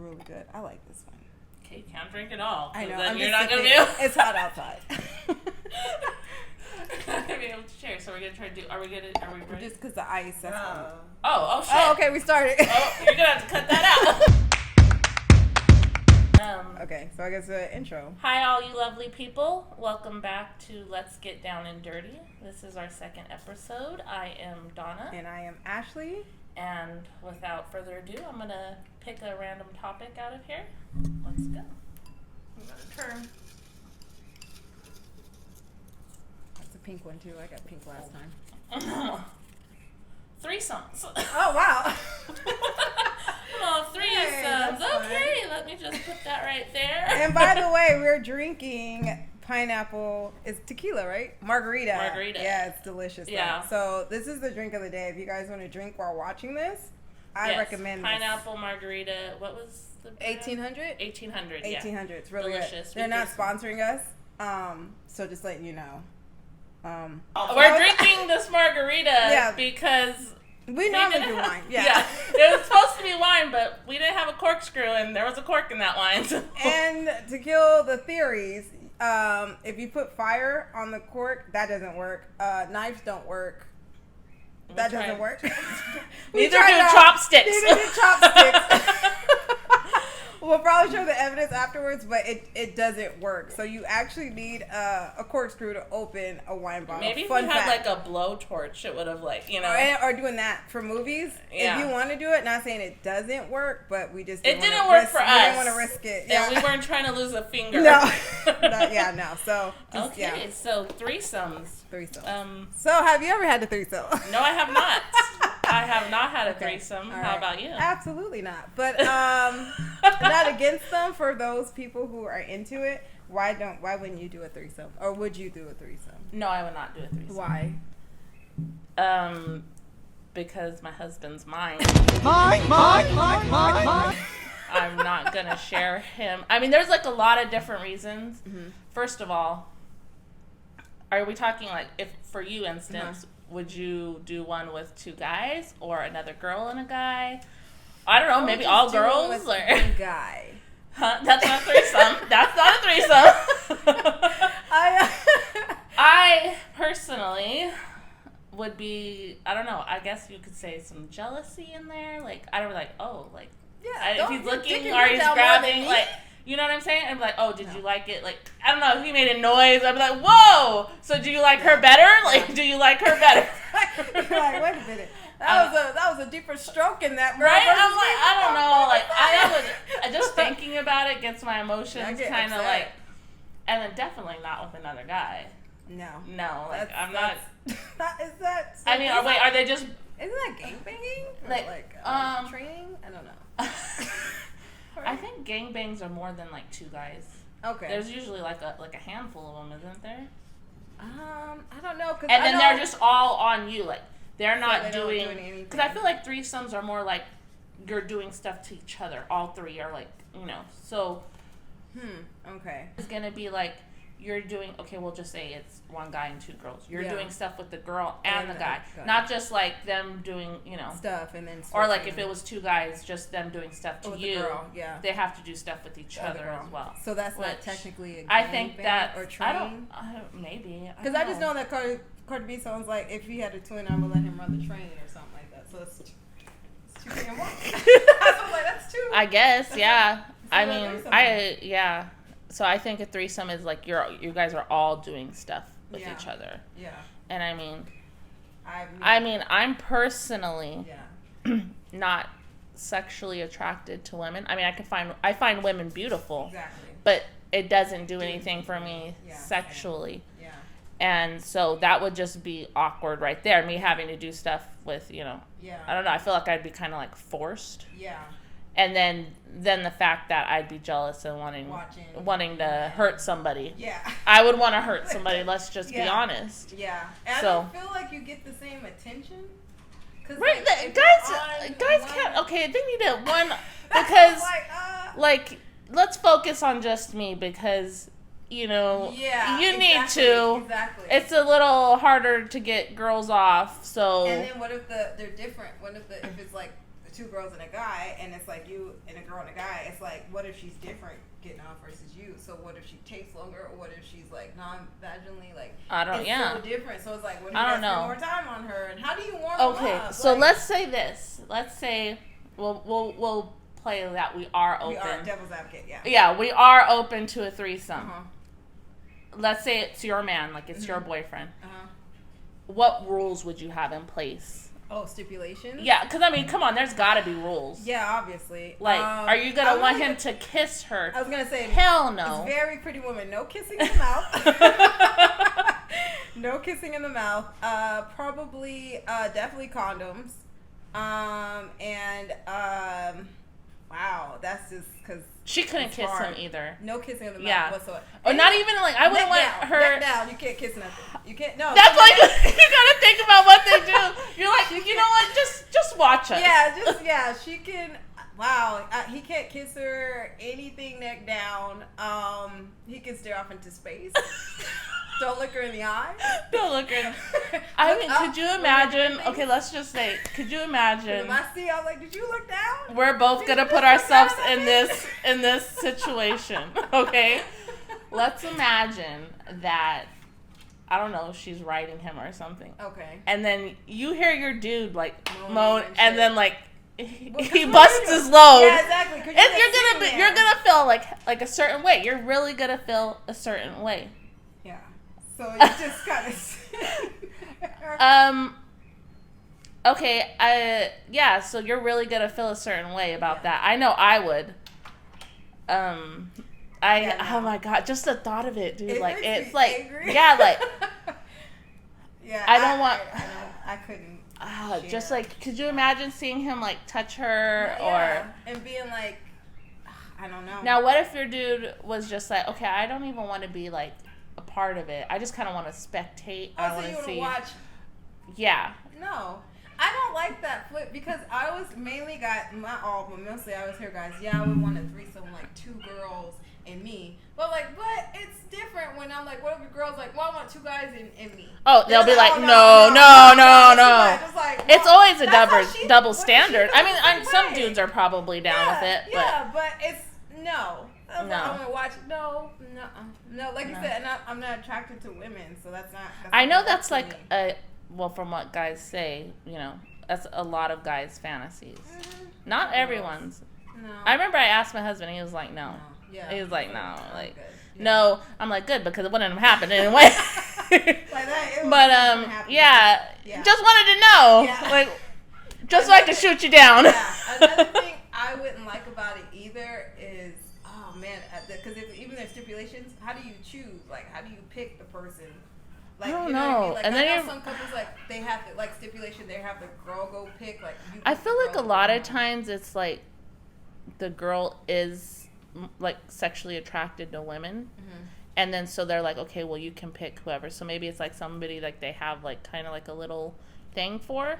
really good. I like this one. Okay, you can't drink it all. I know. Then you're not going to be able It's hot outside. not going to be able to share. So we're going to try to do, are we ready? Just because the ice. That's Oh, shit. Oh, okay, we started. Oh, you're going to have to cut that out. Okay, so I guess the intro. Hi, all you lovely people. Welcome back to Let's Get Down and Dirty. This is our second episode. I am Donna. And I am Ashley. And without further ado, I'm going to pick a random topic out of here. Let's go. I'm going to turn. That's a pink one, too. I got pink last time. Threesomes. Oh, wow. Oh, threesomes. Hey, okay, let me just put that right there. And by the way, we're drinking pineapple. It's tequila, right? Margarita. Yeah, it's delicious. Yeah. Though. So this is the drink of the day. If you guys want to drink while watching this, I recommend pineapple margarita. What was the brand? 1800? 1800, yeah. 1800. It's really delicious. Good. They're not sponsoring us, so just letting you know. We're drinking this margarita because we normally do wine. Yeah. It was supposed to be wine, but we didn't have a corkscrew, and there was a cork in that wine. So. And to kill the theories, if you put fire on the cork, that doesn't work. Knives don't work. That doesn't work. Neither do chopsticks. Neither do chopsticks. We'll probably show the evidence afterwards, but it doesn't work. So you actually need a corkscrew to open a wine bottle. Maybe if we had like a blowtorch, it would have Or doing that for movies. Yeah. If you want to do it, not saying it doesn't work, but we just it didn't work for us. We didn't want to risk it. Yeah, we weren't trying to lose a finger. No. No. So so threesomes. So have you ever had a threesome? No, I have not. I have not had a threesome. Right. How about you? Absolutely not. But not against them for those people who are into it. Why wouldn't you do a threesome? Or would you do a threesome? No, I would not do a threesome. Why? Because my husband's mine. Mine. I'm not gonna share him. I mean, there's like a lot of different reasons. Mm-hmm. First of all, are we talking like if for you instance, would you do one with two guys or another girl and a guy? I don't know, maybe all girls with or one guy. Huh? That's not a threesome. That's not a threesome. I personally would be, I don't know, I guess you could say some jealousy in there. Like, I don't know, like, oh, like, if he's looking or he's grabbing, like, you know what I'm saying? I'm like, oh, did you like it? Like, I don't know, if he made a noise, I'd be like, whoa! So do you like her better? Like, do you like her better? You're like, wait a minute. That was a deeper stroke in that. Right? I'm like, I don't know. Like, I just thinking about it gets my emotions kind of like, and then definitely not with another guy. No, like I'm not. Is that? I mean, are they just? Isn't that gangbanging? Like training? I don't know. I think gangbangs are more than like two guys. Okay. There's usually like a handful of them, isn't there? I don't know. And then they're just all on you, like they're not doing anything. Because I feel like threesomes are more like you're doing stuff to each other. All three are like, so. Okay. It's gonna be like you're doing. Okay, we'll just say it's one guy and two girls. You're doing stuff with the girl and the guy, not just like them doing, stuff and then. Or like if it was two guys, just them doing stuff to you. The girl, yeah. They have to do stuff with each other as well. So that's not technically a I think that or train. Maybe because I just know that Cardi B sounds like if he had a twin, I would let him run the train or something like that. So it's two and one. I was like, that's two. I guess, yeah. I mean, So I think a threesome is like you guys are all doing stuff with each other. Yeah. And I mean, I'm personally not sexually attracted to women. I mean, I find women beautiful. Exactly. But it doesn't do anything for me sexually. Yeah. And so that would just be awkward right there. Me having to do stuff with, I don't know. I feel like I'd be kind of like forced. Yeah. And then the fact that I'd be jealous and wanting to hurt somebody. Yeah. I would want to hurt somebody. Let's just be honest. Yeah. And I don't feel like you get the same attention. Right. Guys can't. Okay, they need it one because let's focus on just me because you need to. Exactly. It's a little harder to get girls off. So. And then what if they're different? What if it's like there's two girls and a guy, and it's like you and a girl and a guy. It's like, what if she's different getting off versus you? So what if she takes longer, or what if she's like non-vaginally? Like, it's so different. So it's like, what if you guys spend more time on her, and how do you warm them up? Okay, so let's say this. Let's say we'll play that we are open. We are devil's advocate. Yeah. Yeah, we are open to a threesome. Let's say it's your man, like it's your boyfriend. What rules would you have in place? Oh, stipulations? Yeah, because, I mean, come on, there's got to be rules. Yeah, obviously. Like, are you going to want him to kiss her? I was going to say, hell no. It's very Pretty Woman. No kissing in the mouth. No kissing in the mouth. Probably, definitely condoms. Wow, that's just because she couldn't kiss him either. No kissing in the mouth whatsoever. Or not even like, I wouldn't want her. Neck down. You can't kiss nothing. You can't. No. That's like you gotta think about what they do. You're like, you know what? Just watch us. Yeah. She can. Wow. He can't kiss her. Anything neck down. He can stare off into space. Don't look her in the eye. Don't look her in the eye. I mean, could you imagine? Okay, let's just say, could you imagine? I was like, did you look down? We're both going to put ourselves in this situation, okay? Let's imagine that, I don't know, she's riding him or something. Okay. And then you hear your dude, like, moan, and then, like, he busts his load. Yeah, exactly. And you're gonna feel like a certain way. You're really gonna feel a certain way. Yeah. So you just kind of. Okay. Yeah. So you're really gonna feel a certain way about that. I know I would. Oh my god, just the thought of it, dude. It's like, angry. Yeah, like. Yeah. I couldn't. Just like, could you imagine seeing him like touch her and being like, I don't know. Now, what if your dude was just like, okay, I don't even want to be like a part of it. I just kind of want to spectate. I want to see. Watch. Yeah. No, I don't like that flip because I was mainly not all, but mostly I was here guys. Yeah, I would want a threesome like two girls and me, but it's different when I'm like, what if your girl's like, well, I want two guys and me. Oh, they'll be like, no. It's always a double standard. I mean, some dudes are probably down with it. Yeah, but it's no. I'm gonna watch. No. Like you said, and I'm not attracted to women, so that's not. I know that's like from what guys say, you know, that's a lot of guys' fantasies. Not everyone's. No. I remember I asked my husband, he was like, no. Yeah. He was like, no, like, no. I'm like, good, because it wouldn't have happened anyway. Just wanted to know, like, just so I could shoot you down. Yeah. Another thing I wouldn't like about it either is, oh man, because even there's stipulations, how do you choose? Like, how do you pick the person? Like, I don't know. What I mean? Like, and I then know some couples like they have to, like stipulation. They have the girl go pick. Like, I feel like a lot of times it's like the girl is like sexually attracted to women, and then so they're like, okay, well, you can pick whoever. So maybe it's like somebody like they have like kind of like a little thing for,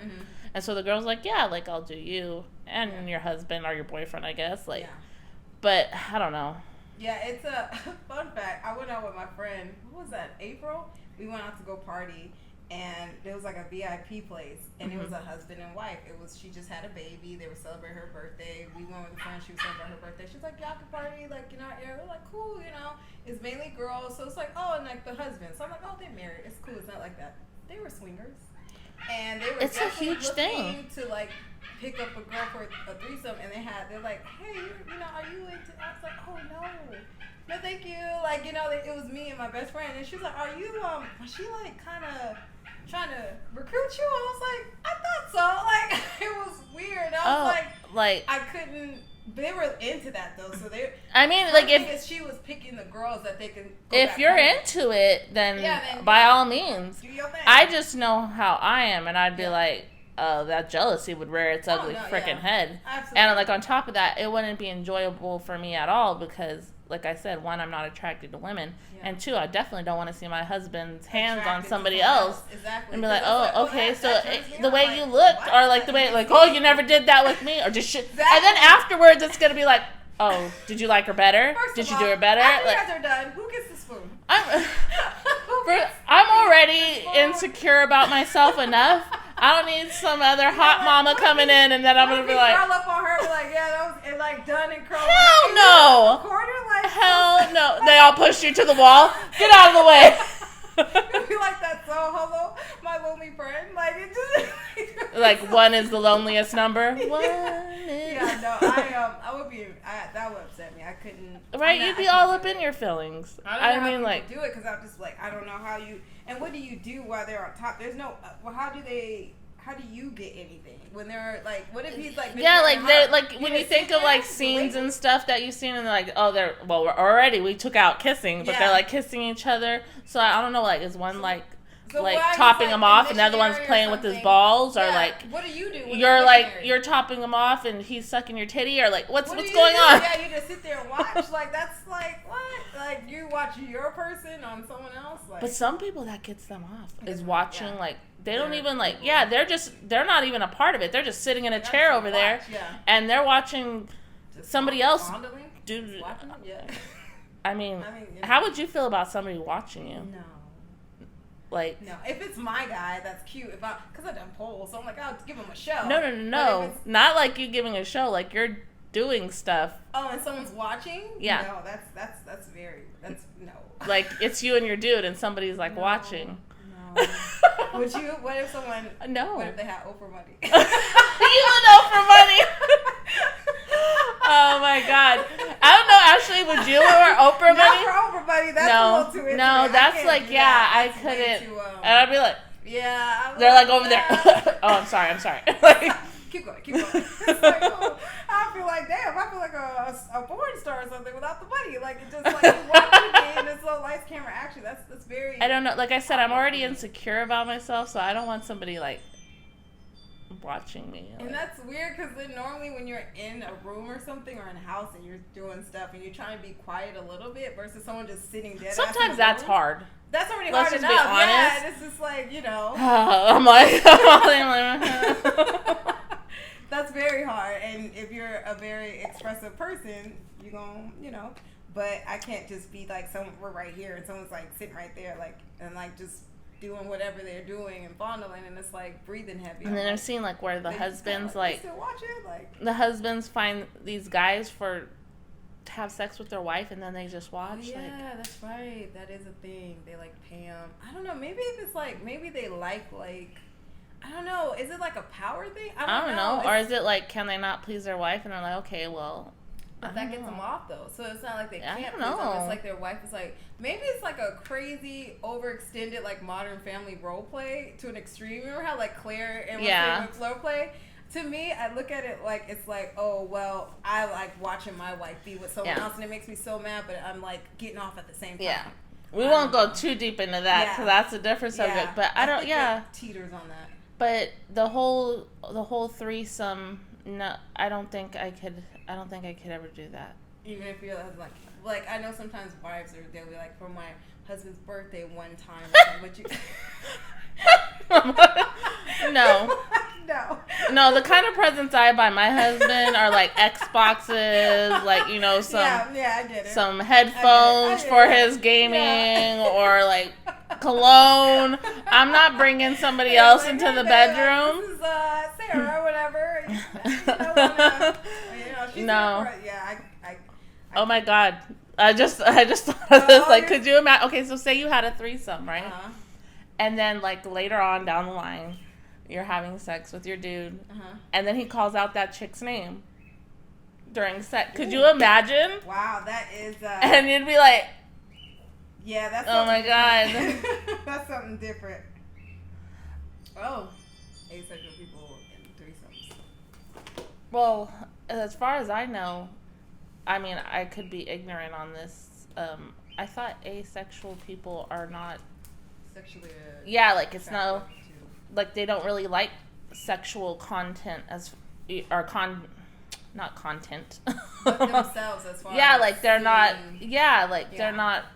and so the girl's like, yeah, like I'll do you and your husband or your boyfriend, I guess, like. But I don't know. Yeah, it's a fun fact. I went out with my friend. Who was that? April. We went out to go party, and there was like a VIP place, and it was a husband and wife. She just had a baby. They were celebrating her birthday. We went with a friend. She was celebrating her birthday. She was like, y'all can party like in our area. We're like, cool, you know. It's mainly girls, so it's like, oh, and like the husband. So I'm like, oh, they're married. It's cool. It's not like that. They were swingers, and they were. It's a huge thing to like pick up a girl for a threesome, and they're like, hey, you know, are you into? I was like, oh no, thank you. Like, you know, it was me and my best friend, and she was like, are you was she like kind of trying to recruit you? I was like, I thought so. Like, it was weird. I was like I couldn't. They were into that though, so they. I mean, like if she was picking the girls that they can. If you're into it, then by all means. Do your thing. I just know how I am, and I'd be like, oh, that jealousy would rear its ugly freaking head. Absolutely. And like on top of that, it wouldn't be enjoyable for me at all because, like I said, one, I'm not attracted to women, and two, I definitely don't want to see my husband's hands on somebody else. Exactly. And be like, oh, okay, so the way you looked, or like the way, like, oh, you never did that with me, or just shit. Exactly. And then afterwards, it's gonna be like, oh, did you like her better? Did you do her better? After you guys are done, who gets the spoon? I'm already insecure about myself enough. I don't need some other hot mama coming in and then I'm gonna be like, curl up on her, and be like, yeah, that was it, like done and curl. Hell no. Hell no. They all pushed you to the wall. Get out of the way. It'd be like that. So hello, my lonely friend. Like it just like one is the loneliest number. One is... Yeah, no, I would be. That would upset me. I couldn't. Right, you'd be all up in your feelings. I don't know how like do it because I'm just like I don't know how you. And what do you do while they're on top? There's no. Well, how do you get anything when they're like? What if he's like? Yeah, like they're like when you think of like scenes and stuff that you've seen, and they're like, oh, they're we took out kissing, but they're like kissing each other. So I don't know, like is one like topping him off, and the other one's playing with his balls, or like what do you do? You're like you're topping him off, and he's sucking your titty, or like what's going on? Yeah, you just sit there and watch. Like that's like what? Like you watch your person on someone else. Like, but some people that gets them off is watching like. They don't even like, they're not even a part of it. They're just sitting in a chair over there, and they're watching somebody else do. I mean, how would you feel about somebody watching you? No. Like. No, if it's my guy, that's cute. Because I done polls, so I'm like, I'll give him a show. No. Not like you giving a show. Like you're doing stuff. Oh, and someone's watching? Yeah. No, that's no. Like it's you and your dude, and somebody's like watching. Would you? What if someone? No. What if they had Oprah money? You and Oprah money. Oh my God! I don't know. Actually, would you or Oprah money? Not for Oprah money. That's a little too intimate. No, that's like I couldn't. And I'd be like, yeah. They're like over there. Oh, I'm sorry. Like, keep going. It's like, oh, I feel like damn. I feel like a porn star or something without the money. Like it just like you watching me in this little lights camera action. That's very. I don't know. Like I said, I'm already insecure about myself, so I don't want somebody like watching me. And that's weird because then normally when you're in a room or something or in a house and you're doing stuff and you're trying to be quiet a little bit versus someone just sitting dead. Sometimes that's hard. That's already Let's hard just enough. be honest. Yeah, it's just like I'm like. That's very hard, and if you're a very expressive person, you're gonna, but I can't just be like, we're right here, and someone's like sitting right there, like, and like just doing whatever they're doing and fondling, and it's like breathing heavy. And then I've seen like where the husbands still watch it, like the husbands find these guys to have sex with their wife, and then they just watch. Oh, yeah, that's right. That is a thing. They like pay them. I don't know. Maybe if it's like they like. I don't know. Is it like a power thing? I don't know. Or is it like, can they not please their wife? And they're like, okay, well. But that gets them off, though. So it's not like they can't please them. It's like their wife is like, maybe it's like a crazy, overextended, like Modern Family role play to an extreme. Remember how like Claire and Flo play? To me, I look at it like, it's like, oh, well, I like watching my wife be with someone else, and it makes me so mad, but I'm like getting off at the same time. Yeah. We won't go too deep into that because that's a different subject. But I don't, it teeters on that. But the whole threesome, no, I don't think I could ever do that. Even if you're like I know sometimes wives they'll be like, for my husband's birthday one time, but you. No, the kind of presents I buy my husband are like Xboxes, like some headphones for his gaming, or like cologne. I'm not bringing somebody else into the bedroom. This is Sarah or whatever. No. Oh my God. I just thought of this. Like, could you imagine? Okay, so say you had a threesome, right? And then like later on down the line, you're having sex with your dude, and then he calls out that chick's name during sex. Could you imagine? Wow, that is. And you'd be like, yeah, that's. Oh my God. That's something different. Oh, asexual people in threesomes. Well, as far as I know, I mean, I could be ignorant on this. I thought asexual people are not sexually. Like it's no. Like they don't really like sexual content not content. Themselves as far. Yeah, like they're not. Yeah, like they're not.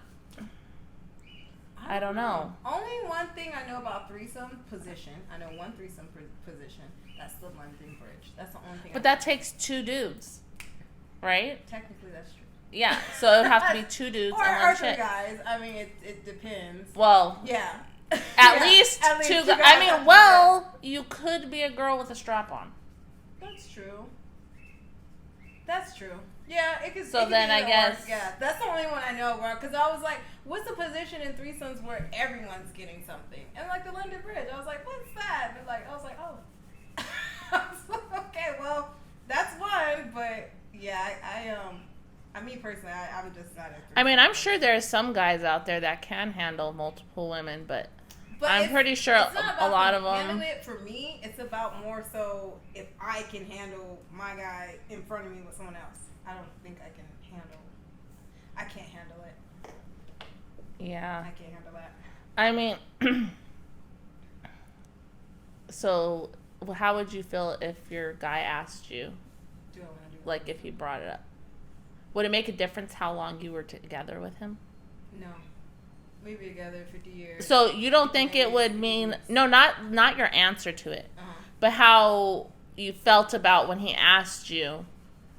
I don't know. Only one thing I know about threesome position. I know one threesome position. That's the London Bridge. That's the only thing. But that takes two dudes, right? Technically, that's true. Yeah, so it would have to be two dudes or and one three chick. guys. I mean, it depends. Well. Yeah. At least two guys. I mean, well, you could be a girl with a strap on. That's true. That's true. Yeah, it could. So it then could I guess. Yeah, that's the only one I know. Because I was like, what's the position in threesomes where everyone's getting something? And like the London Bridge, I was like, what's that? And like, I was like, oh. I was like, okay, well, that's one. But yeah, I mean personally, I'm just not. I mean, I'm sure there are some guys out there that can handle multiple women, but I'm pretty sure a lot of them. Handle it for me. It's about more so if I can handle my guy in front of me with someone else. I don't think I can handle. I can't handle it. Yeah. I can't handle that. I mean, so how would you feel if your guy asked you? Do I want to do it? Like if he brought it up? Would it make a difference how long you were together with him? No. We'd be together 50 years. So you don't think it would mean... No, not your answer to it. But how you felt about when he asked you.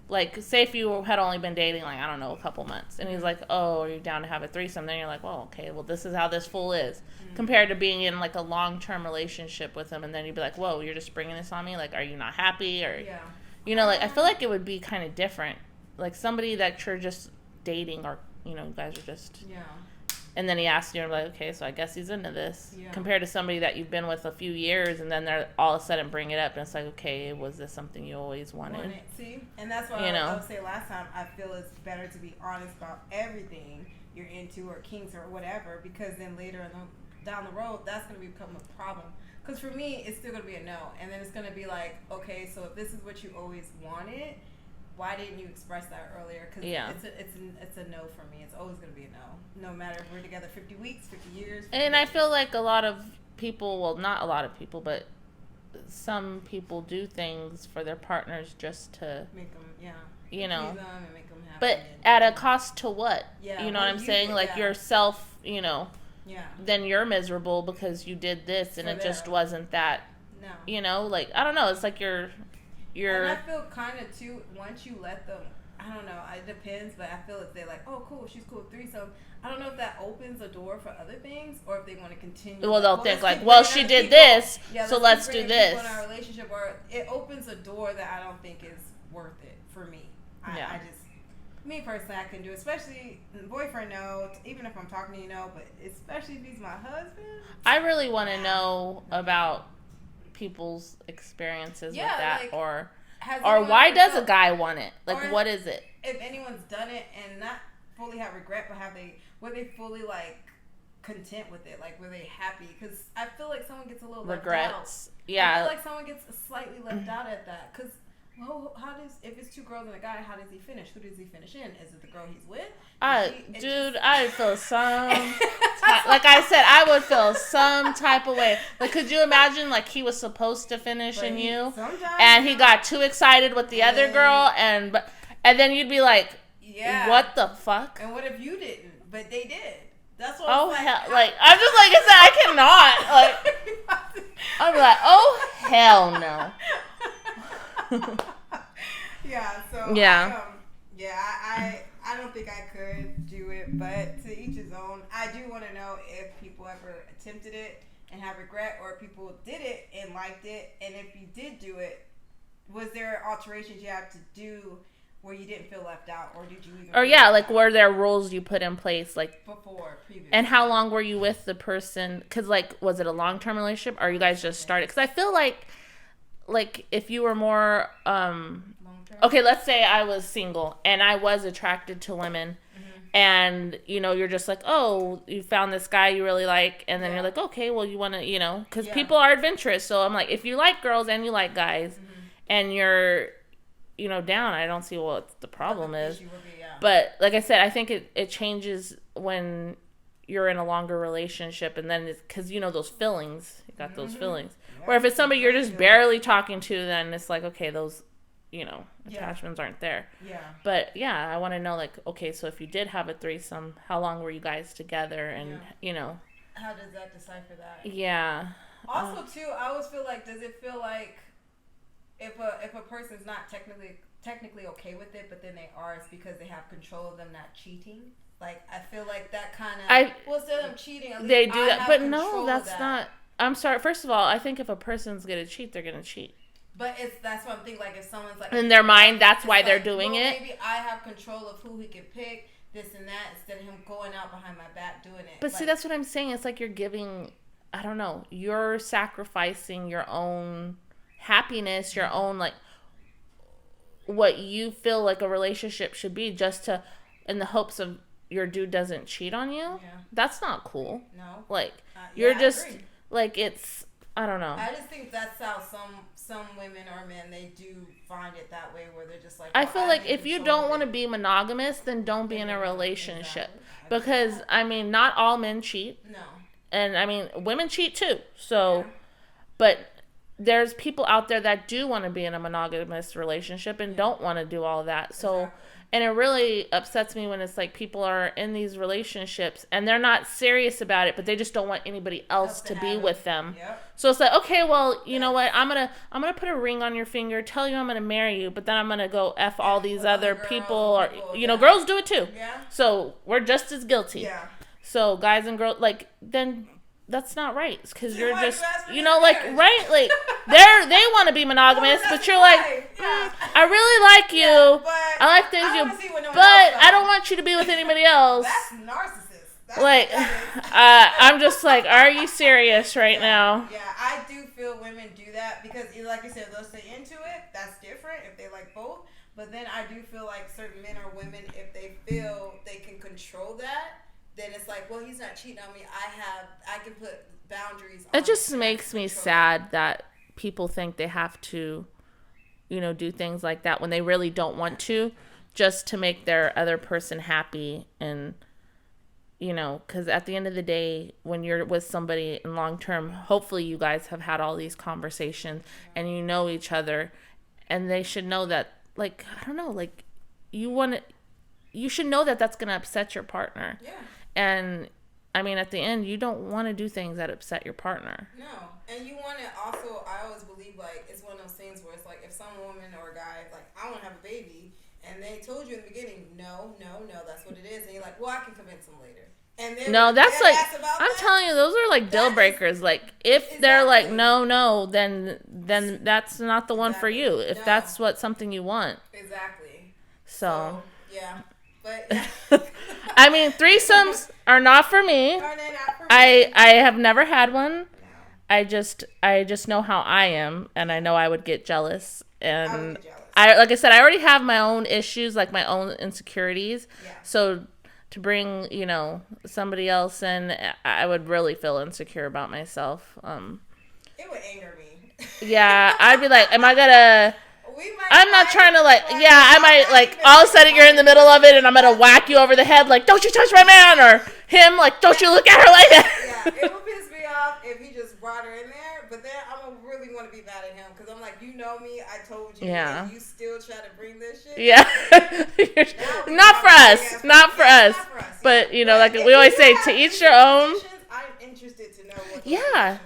Like, say if you had only been dating, like, I don't know, a couple months. And he's like, oh, are you down to have a threesome? Then you're like, well, okay, well, this is how this fool is. Mm-hmm. Compared to being in, like, a long-term relationship with him. And then you'd be like, whoa, you're just bringing this on me? Like, are you not happy? Or, you know, like, I feel like it would be kind of different. Like, somebody that you're just dating or, you know, you guys are just... Yeah. And then he asks you, and you're like, okay, so I guess he's into this. Yeah. Compared to somebody that you've been with a few years, and then they're all of a sudden bring it up, and it's like, okay, was this something you always wanted? See? And that's what I would say last time. I feel it's better to be honest about everything you're into or kinks or whatever, because then later down the road, that's going to become a problem. Because for me, it's still going to be a no. And then it's going to be like, okay, so if this is what you always wanted, why didn't you express that earlier? Because it's a no for me. It's always going to be a no. No matter if we're together 50 weeks, 50 years. 50 and I feel like a lot of people, well, not a lot of people, but some people do things for their partners just to... Make them, you know. Please them and make them happy. But at a cost to what? Yeah. You know what I'm saying? Like yourself, you know. Yeah. Then you're miserable because you did this and it just wasn't that. No. You know, like, I don't know. It's like you're... And I feel kind of too, once you let them, I don't know, it depends, but I feel if they're like, oh, cool, she's cool with threesome. I don't know if that opens a door for other things or if they want to continue. Well, they'll think like, well, she did this, so let's do this. In our relationship, or it opens a door that I don't think is worth it for me. I just, me personally, I can do it, especially boyfriend, no, even if I'm talking to you, no, but especially if he's my husband. I really want to know about people's experiences with that, like, or why does a guy want it? Like, what is it? If anyone's done it and not fully have regret, but were they fully like content with it? Like, were they happy? Because I feel like someone gets a little regrets. Left out. Yeah, I feel like someone gets slightly left out at that. Because if it's two girls and a guy, how does he finish? Who does he finish in? Is it the girl he's with? I'd feel some like I said, I would feel some type of way. Like, could you imagine, like, he was supposed to finish in you, and he got too excited with the other girl, and then you'd be like, what the fuck? And what if you didn't? But they did. That's what. Oh hell! Like, I'm just like I said, I cannot. Like, I'm like, oh hell no. I don't think I could do it, but to each his own. I do want to know if people ever attempted it and have regret, or if people did it and liked it, and if you did do it, was there alterations you had to do where you didn't feel left out, or did you even? Or like, were there rules you put in place, like before, previously? And how long were you with the person? Because, like, was it a long-term relationship, or you guys just started? Because I feel like if you were more okay, let's say I was single and I was attracted to women, and you know, you're just like, oh, you found this guy you really like, and then you're like, okay, well, you want to, you know, because people are adventurous. So I'm like, if you like girls and you like guys, and you're, you know, down, I don't see what the problem is. But like I said, I think it changes when you're in a longer relationship, and then it's because, you know, those feelings, you got those feelings. Where if it's somebody you're just barely talking to, then it's like, okay, those, you know, attachments aren't there. Yeah. But yeah, I want to know, like, okay, so if you did have a threesome, how long were you guys together, and you know, how does that decipher that? Yeah. Also, too, I always feel like, does it feel like if a person's not technically technically okay with it, but then they are, it's because they have control of them not cheating. Like, I feel like that kind of, well, instead of them cheating, at least they do that. But no, that's not. I'm sorry. First of all, I think if a person's gonna cheat, they're gonna cheat. But that's what I'm thinking. Like, if someone's like in their mind, that's why they're doing it. Maybe I have control of who he can pick, this and that, instead of him going out behind my back doing it. But see, that's what I'm saying. It's like you're giving. I don't know. You're sacrificing your own happiness, your own like what you feel like a relationship should be, just to in the hopes of your dude doesn't cheat on you. Yeah. That's not cool. No. Like you're just like it's. I don't know. I just think that's how some women or men, they do find it that way, where they're just like. I feel like if you don't want to be monogamous, then don't be in a relationship. Exactly. Because I mean, not all men cheat. No. And I mean, women cheat too. So, but there's people out there that do want to be in a monogamous relationship and don't want to do all that. So. Exactly. And it really upsets me when it's like people are in these relationships and they're not serious about it, but they just don't want anybody else to be with them. Yep. So it's like, okay, well, you know what? I'm gonna put a ring on your finger, tell you I'm gonna marry you, but then I'm gonna go F all these other people, or you know, girls do it too. Yeah. So we're just as guilty. Yeah. So guys and girls, like, then that's not right, because you're just, you know, like, right, like they want to be monogamous, but you're like, I really like you, I like things you, but I don't want you to be with anybody else. That's narcissist. Like, I'm just like, are you serious right now? Yeah, I do feel women do that because, like you said, they'll stay into it. That's different if they like both. But then I do feel like certain men or women, if they feel they can control that, then it's like, well, he's not cheating on me. I can put boundaries on. It just makes me sad that people think they have to, you know, do things like that when they really don't want to, just to make their other person happy. And, you know, because at the end of the day, when you're with somebody in long term, hopefully you guys have had all these conversations and you know each other, and they should know that, like, I don't know, like, you should know that that's going to upset your partner. Yeah. And, I mean, at the end, you don't want to do things that upset your partner. No. And you want to also, I always believe, like, it's one of those things where it's like, if some woman or a guy is like, I want to have a baby, and they told you in the beginning, no, that's what it is. And you're like, well, I can convince them later. And then no, that's like, I'm telling you, those are like deal breakers. Like, if they're like, no, then that's not the one for you. If that's something you want. Exactly. So yeah. But I mean, threesomes are not for me. I have never had one. No. I just know how I am, and I know I would get jealous. And like I said, I already have my own issues, like my own insecurities. Yeah. So to bring, you know, somebody else in, I would really feel insecure about myself. It would anger me. Yeah, I'd be like, am I gonna? I'm not trying to I might like all of a sudden you're in the middle of it and I'm gonna whack you over the head like, don't you touch my man, or him like, don't you look at her like that. Yeah, it would piss me off if he just brought her in there, but then I'm gonna really want to be mad at him because I'm like, you know me, I told you, and you still try to bring this shit. Yeah, not for us, but you know, like we always say, to each your own. I'm interested to know what the are.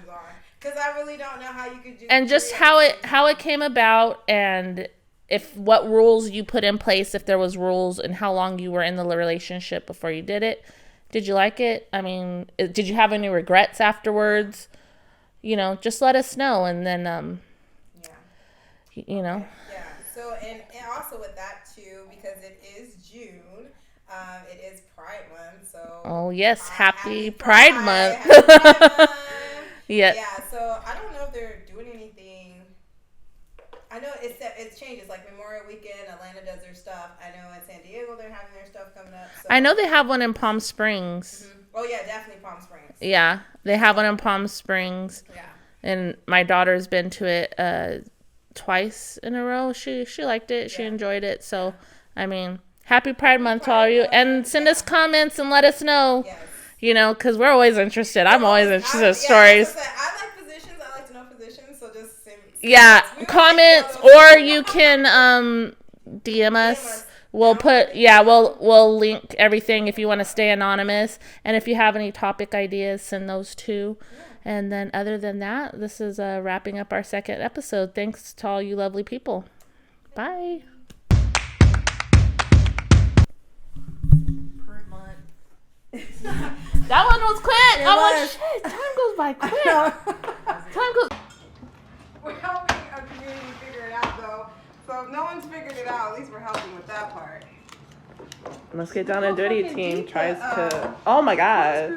Because I really don't know how you could do. And just how it came about, and if what rules you put in place, if there was rules, and how long you were in the relationship before you did it. Did you like it? I mean, did you have any regrets afterwards? You know, just let us know, and then you know. Yeah. So and also with that too, because it is June. It is Pride Month, so. Oh yes, happy Pride Month. Happy Pride Month. Yeah. Yeah, so I don't know if they're doing anything. I know it changes. Like Memorial Weekend, Atlanta does their stuff. I know in San Diego they're having their stuff coming up. So. I know they have one in Palm Springs. Mm-hmm. Oh yeah, definitely Palm Springs. Yeah, they have one in Palm Springs. Yeah. And my daughter's been to it twice in a row. She liked it. She enjoyed it. So, I mean, happy Pride Month to all you. And send us comments and let us know. Yes. You know, because we're always interested. I'm always interested in stories. I like positions. I like to know positions. So just send comments, or you can DM us. We'll we'll link everything if you want to stay anonymous. And if you have any topic ideas, send those too. Yeah. And then other than that, this is wrapping up our second episode. Thanks to all you lovely people. Bye. That one was quick. It I'm was. like, shit, time goes by quick. Time goes. We're helping a community figure it out, though. So if no one's figured it out, at least we're helping with that part. Let's get down and dirty fucking team deep tries the, to. Oh my god.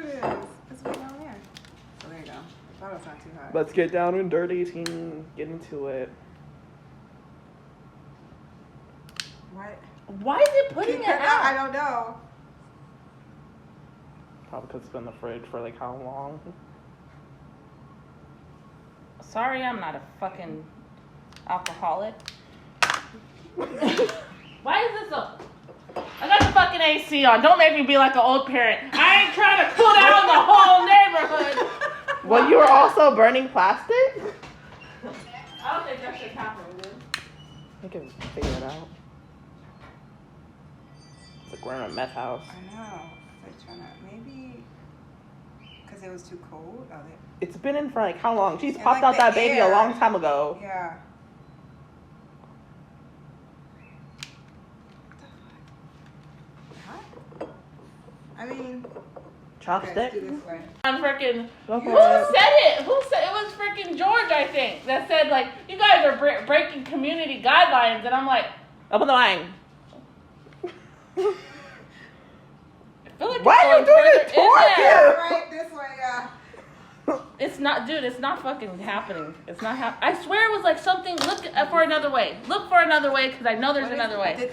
It's way down there. So there you go. I thought it was not too high. Let's get down and dirty team. Get into it. What? Why is it putting it I out? don't know. Probably because it's been in the fridge for like how long? Sorry, I'm not a fucking alcoholic. Why is this so? I got the fucking AC on. Don't make me be like an old parent. I ain't trying to cool down the whole neighborhood. Well, you were also burning plastic? I don't think that should happen, dude. I can figure it out. It's like we're in a meth house. I know. It's like trying to, maybe, because it was too cold. Oh, It's been in for like how long? She's And popped like out that the baby air. a long time ago. yeah. What? I mean, okay, Chopstick? let's do this way. On freaking. Go for Who it. said it? Who said it? Was freaking George, I think, that said like you guys are breaking community guidelines, and I'm like, Open the line. I feel like Why are you it's doing going it further in toward there. you? Right this way, yeah. It's not, dude. It's not fucking happening. It's not happening. I swear it was like something. Look for another way. Look for another way because I know there's What is- another way. did they